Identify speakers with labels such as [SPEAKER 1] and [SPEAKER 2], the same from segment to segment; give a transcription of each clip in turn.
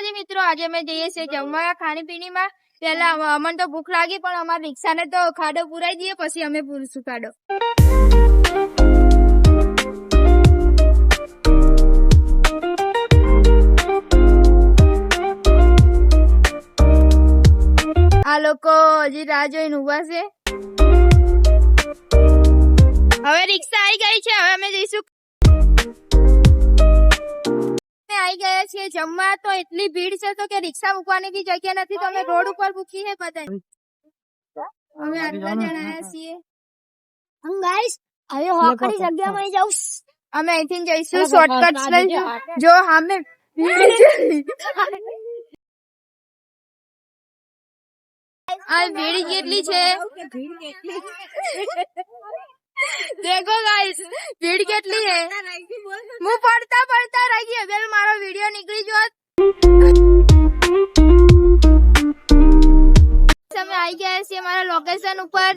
[SPEAKER 1] માતાજી મિત્રો, આજે અમે જઈએ છીએ જમવા ખાણીપીણીમાં। પેલા અમને તો ભૂખ લાગી પણ અમારી રિક્ષાને તો ખાડો પુરાઈ દઈએ પછી અમે પૂરશું ખાડો। આ લોકો હજી રાહ જોઈને ઉભા છે। હવે રિક્ષા આવી ગઈ છે, હવે અમે જઈશું। आई गया छे जमवा तो इतनी भीड़ से तो के रिक्शा मुकवानी भी जगह नहीं तो हमें रोड ऊपर मुकी है बताई हमें आटला जण आया छीए हम गाइस હવે હોકડી જગ્યા માં જાઉં અમે અહીંથી જઈશું શોર્ટકટ્સ લઈ જો અમે આ ભીડ કેટલી છે देखो गाइस भीड़ કેટલી है હું પડતા રહી ગઈ હવે મારો વિડિયો નીકળી જોત અમે આવી ગયા છીએ મારા લોકેશન ઉપર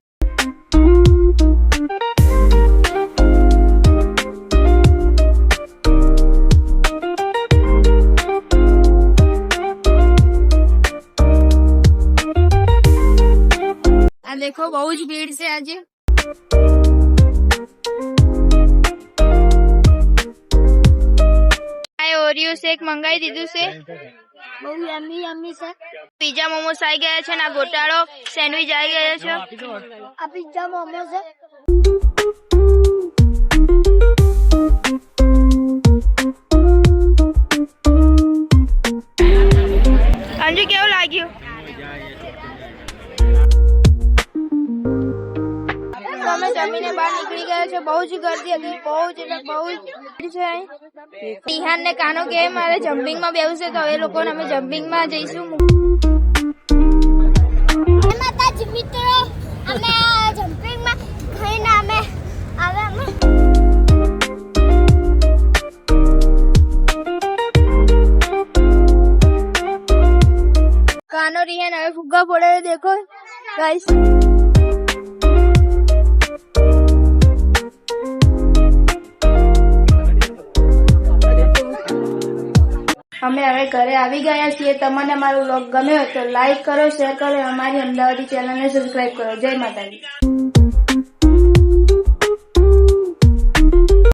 [SPEAKER 1] આ देखो બહુ જ ભીડ છે આજે ઓરિયો શેક મંગાવી દીધું છે બહુ યમ્મી યમ્મી છે પિઝા મોમોસ આવી ગયા છે ના ગોટાળો સેન્ડવિચ આવી ગયા છે આ પિઝા મોમોસ છે અંજુ કેવું લાગ્યું અમે જમીને બહાર નીકળી ગયા છે બહુ જ ગર્દી હતી બહુ જ છે તિહાન ને કાનો કે મારે જમ્પિંગ માં બેવું છે તો એ લોકોને અમે જમ્પિંગ માં જઈશું માતાજી મિત્રો અમે જમ્પિંગ માં ખાઈને અમે કાનો રિહાન હવે ફુગ્ગા પડે देखो गाइस અમે હવે ઘરે આવી ગયા છીએ તમને અમારો વ્લોગ ગમ્યો તો લાઈક કરો શેર કરો અમારી અમદાવાદી ચેનલને સબસ્ક્રાઇબ કરો જય માતાજી।